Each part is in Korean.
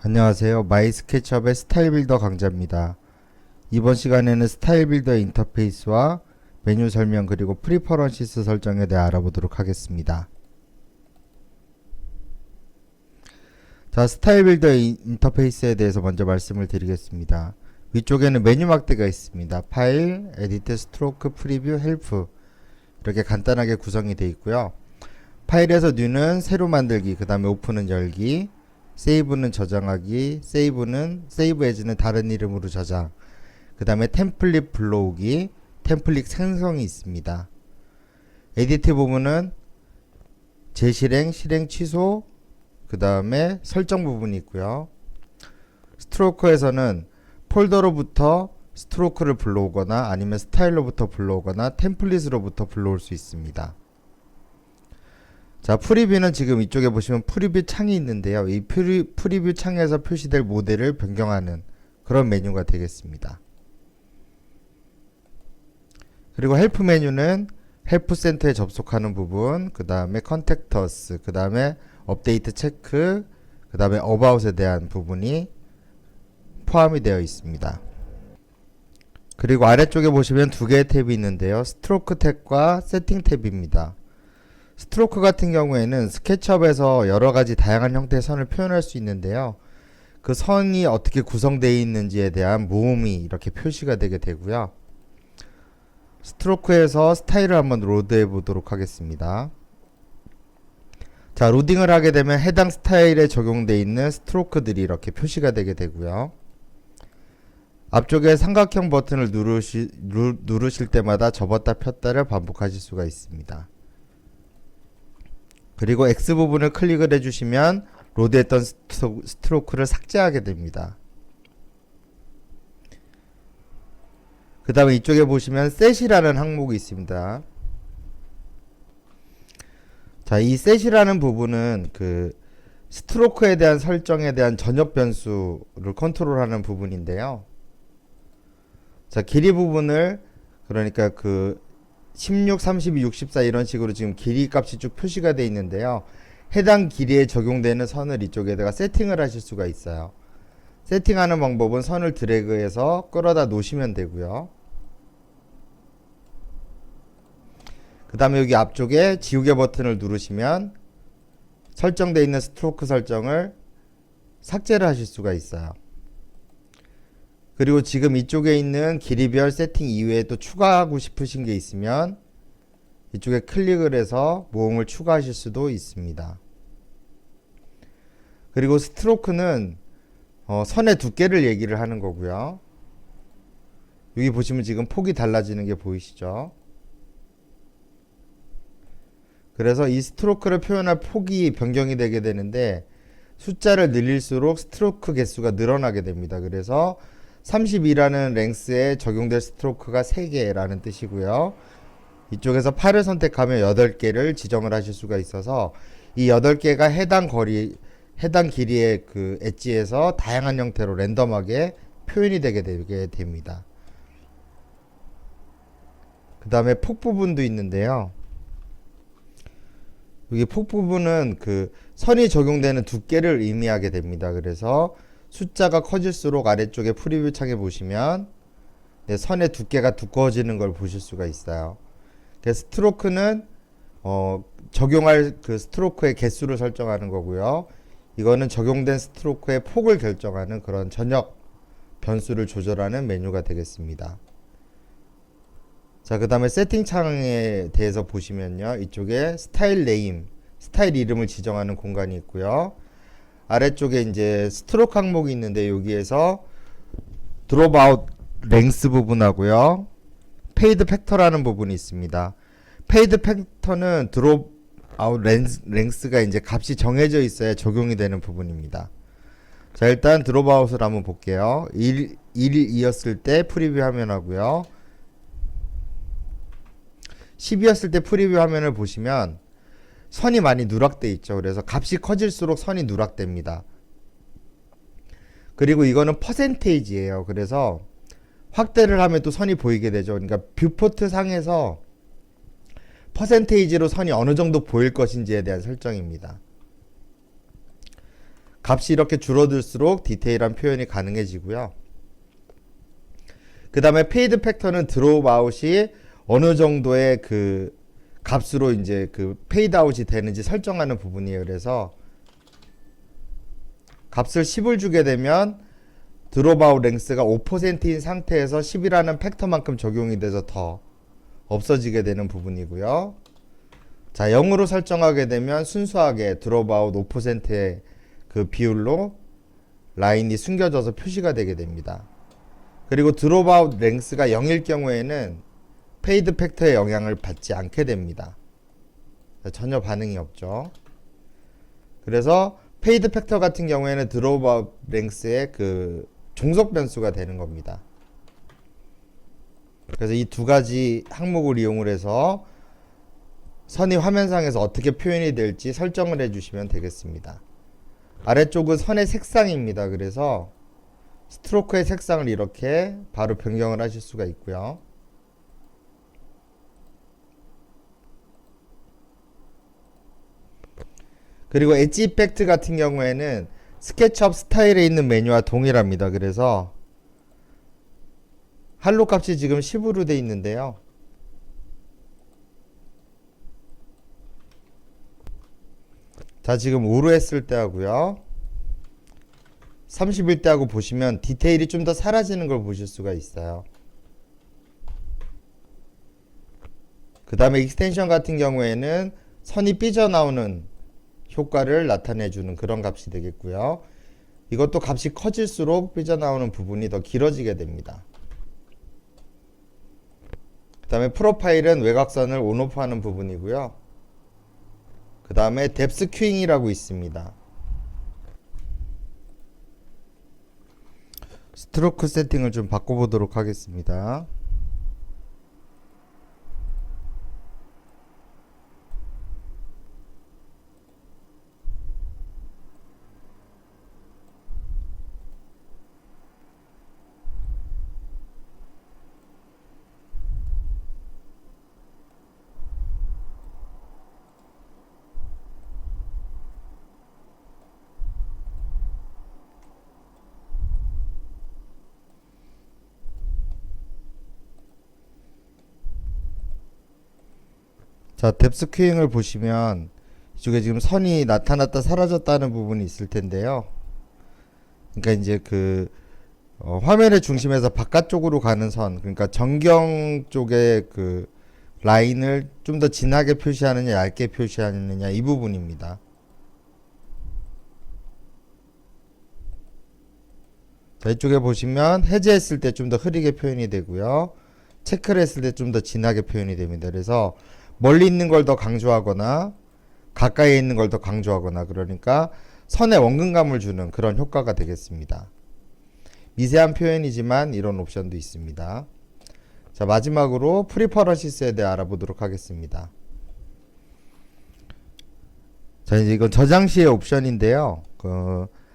안녕하세요. 마이 스케치업의 스타일 빌더 강좌입니다. 이번 시간에는 스타일 빌더의 인터페이스와 메뉴 설명 그리고 프리퍼런시스 설정에 대해 알아보도록 하겠습니다. 자, 스타일 빌더의 인터페이스에 대해서 먼저 말씀을 드리겠습니다. 위쪽에는 메뉴 막대가 있습니다. 파일, 에디트, 스트로크, 프리뷰, 헬프 이렇게 간단하게 구성이 되어 있고요. 파일에서 뉴는 새로 만들기, 그 다음에 오픈은 열기, 세이브는 저장하기, 세이브 에즈는 다른 이름으로 저장, 그 다음에 템플릿 불러오기, 템플릿 생성이 있습니다. 에디트 부분은 재실행, 실행 취소, 그 다음에 설정 부분이 있고요. 스트로크에서는 폴더로부터 스트로크를 불러오거나 아니면 스타일로부터 불러오거나 템플릿으로부터 불러올 수 있습니다. 자, 프리뷰는 지금 이쪽에 보시면 프리뷰 창이 있는데요. 이 프리뷰 창에서 표시될 모델을 변경하는 그런 메뉴가 되겠습니다. 그리고 헬프 메뉴는 헬프 센터에 접속하는 부분, 그 다음에 컨택터스, 그 다음에 업데이트 체크, 그 다음에 어바웃에 대한 부분이 포함이 되어 있습니다. 그리고 아래쪽에 보시면 두 개의 탭이 있는데요. 스트로크 탭과 세팅 탭입니다. 스트로크 같은 경우에는 스케치업에서 여러가지 다양한 형태의 선을 표현할 수 있는데요. 그 선이 어떻게 구성되어 있는지에 대한 모음이 이렇게 표시가 되게 되고요. 스트로크에서 스타일을 한번 로드해 보도록 하겠습니다. 자, 로딩을 하게 되면 해당 스타일에 적용되어 있는 스트로크들이 이렇게 표시가 되게 되고요. 앞쪽에 삼각형 버튼을 누르실 때마다 접었다 폈다를 반복하실 수가 있습니다. 그리고 X 부분을 클릭을 해주시면 로드했던 스트로크를 삭제하게 됩니다. 그 다음에 이쪽에 보시면 셋이라는 항목이 있습니다. 자, 이 셋이라는 부분은 그 스트로크에 대한 설정에 대한 전역 변수를 컨트롤하는 부분인데요. 자, 길이 부분을 그러니까 그 16, 32, 64 이런 식으로 지금 길이 값이 쭉 표시가 되어 있는데요. 해당 길이에 적용되는 선을 이쪽에다가 세팅을 하실 수가 있어요. 세팅하는 방법은 선을 드래그해서 끌어다 놓으시면 되고요. 그 다음에 여기 앞쪽에 지우개 버튼을 누르시면 설정되어 있는 스트로크 설정을 삭제를 하실 수가 있어요. 그리고 지금 이쪽에 있는 길이별 세팅 이외에 또 추가하고 싶으신 게 있으면 이쪽에 클릭을 해서 모음을 추가하실 수도 있습니다. 그리고 스트로크는 선의 두께를 얘기를 하는 거고요. 여기 보시면 지금 폭이 달라지는 게 보이시죠? 그래서 이 스트로크를 표현할 폭이 변경이 되게 되는데 숫자를 늘릴수록 스트로크 개수가 늘어나게 됩니다. 그래서 32라는 랭스에 적용될 스트로크가 3개라는 뜻이고요. 이쪽에서 8을 선택하면 8개를 지정을 하실 수가 있어서 이 8개가 해당 길이의 그 엣지에서 다양한 형태로 랜덤하게 표현이 되게 됩니다. 그 다음에 폭 부분도 있는데요. 여기 폭 부분은 그 선이 적용되는 두께를 의미하게 됩니다. 그래서 숫자가 커질수록 아래쪽에 프리뷰 창에 보시면 선의 두께가 두꺼워지는 걸 보실 수가 있어요. 스트로크는 적용할 그 스트로크의 개수를 설정하는 거고요. 이거는 적용된 스트로크의 폭을 결정하는 그런 전역 변수를 조절하는 메뉴가 되겠습니다. 자, 그 다음에 세팅 창에 대해서 보시면요. 이쪽에 스타일 네임, 스타일 이름을 지정하는 공간이 있고요. 아래쪽에 이제 스트로크 항목이 있는데 여기에서 드롭 아웃 랭스 부분하고요. 페이드 팩터라는 부분이 있습니다. 페이드 팩터는 드롭 아웃 랭스가 이제 값이 정해져 있어야 적용이 되는 부분입니다. 자, 일단 드롭 아웃을 한번 볼게요. 1이었을 때 프리뷰 화면 하고요. 10이었을 때 프리뷰 화면을 보시면 선이 많이 누락돼 있죠. 그래서 값이 커질수록 선이 누락됩니다. 그리고 이거는 퍼센테이지예요. 그래서 확대를 하면 또 선이 보이게 되죠. 그러니까 뷰포트 상에서 퍼센테이지로 선이 어느 정도 보일 것인지에 대한 설정입니다. 값이 이렇게 줄어들수록 디테일한 표현이 가능해지고요. 그 다음에 페이드 팩터는 드롭 아웃이 어느 정도의 그 값으로 이제 그 페이드 아웃이 되는지 설정하는 부분이에요. 그래서 값을 10을 주게 되면 드롭 아웃 랭스가 5%인 상태에서 10이라는 팩터만큼 적용이 돼서 더 없어지게 되는 부분이고요. 자, 0으로 설정하게 되면 순수하게 드롭 아웃 5%의 그 비율로 라인이 숨겨져서 표시가 되게 됩니다. 그리고 드롭 아웃 랭스가 0일 경우에는 페이드 팩터의 영향을 받지 않게 됩니다. 전혀 반응이 없죠. 그래서 페이드 팩터 같은 경우에는 드롭 아웃 랭스의 그 종속 변수가 되는 겁니다. 그래서 이 두 가지 항목을 이용을 해서 선이 화면상에서 어떻게 표현이 될지 설정을 해주시면 되겠습니다. 아래쪽은 선의 색상입니다. 그래서 스트로크의 색상을 이렇게 바로 변경을 하실 수가 있고요. 그리고 엣지 이펙트 같은 경우에는 스케치업 스타일에 있는 메뉴와 동일합니다. 그래서 할로 값이 지금 10으로 돼 있는데요. 자, 지금 5로 했을 때 하고요. 30일 때 하고 보시면 디테일이 좀 더 사라지는 걸 보실 수가 있어요. 그 다음에 익스텐션 같은 경우에는 선이 삐져나오는 효과를 나타내주는 그런 값이 되겠고요. 이것도 값이 커질수록 삐져나오는 부분이 더 길어지게 됩니다. 그 다음에 프로파일은 외곽선을 온오프 하는 부분이고요. 그 다음에 뎁스 큐잉이라고 있습니다. 스트로크 세팅을 좀 바꿔보도록 하겠습니다. 자, 뎁스 큐잉을 보시면 이쪽에 지금 선이 나타났다 사라졌다는 부분이 있을 텐데요. 그러니까 이제 그 화면의 중심에서 바깥쪽으로 가는 선, 그러니까 정경 쪽의 그 라인을 좀 더 진하게 표시하느냐 얇게 표시하느냐 이 부분입니다. 자, 이쪽에 보시면 해제했을 때 좀 더 흐리게 표현이 되고요. 체크를 했을 때 좀 더 진하게 표현이 됩니다. 그래서 멀리 있는 걸 더 강조하거나 가까이에 있는 걸 더 강조하거나 그러니까 선에 원근감을 주는 그런 효과가 되겠습니다. 미세한 표현이지만 이런 옵션도 있습니다. 자, 마지막으로 프리퍼런시스에 대해 알아보도록 하겠습니다. 자, 이제 이건 저장 시의 옵션인데요.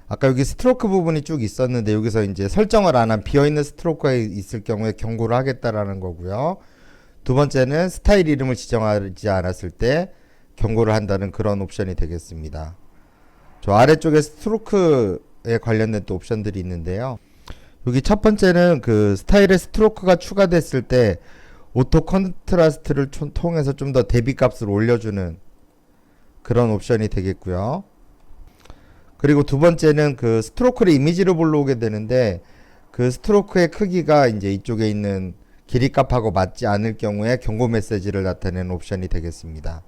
아까 여기 스트로크 부분이 쭉 있었는데 여기서 이제 설정을 안 한 비어있는 스트로크가 있을 경우에 경고를 하겠다라는 거고요. 두 번째는 스타일 이름을 지정하지 않았을 때 경고를 한다는 그런 옵션이 되겠습니다. 저 아래쪽에 스트로크에 관련된 또 옵션들이 있는데요. 여기 첫 번째는 그 스타일에 스트로크가 추가됐을 때 오토 컨트라스트를 통해서 좀 더 대비 값을 올려주는 그런 옵션이 되겠고요. 그리고 두 번째는 그 스트로크를 이미지로 불러오게 되는데 그 스트로크의 크기가 이제 이쪽에 있는 길이 값하고 맞지 않을 경우에 경고 메시지를 나타내는 옵션이 되겠습니다.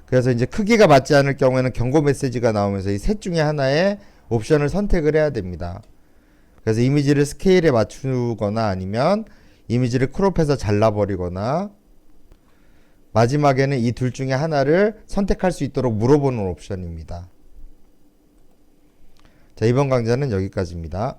그래서 이제 크기가 맞지 않을 경우에는 경고 메시지가 나오면서 이 셋 중에 하나의 옵션을 선택을 해야 됩니다. 그래서 이미지를 스케일에 맞추거나 아니면 이미지를 크롭해서 잘라버리거나 마지막에는 이 둘 중에 하나를 선택할 수 있도록 물어보는 옵션입니다. 자, 이번 강좌는 여기까지입니다.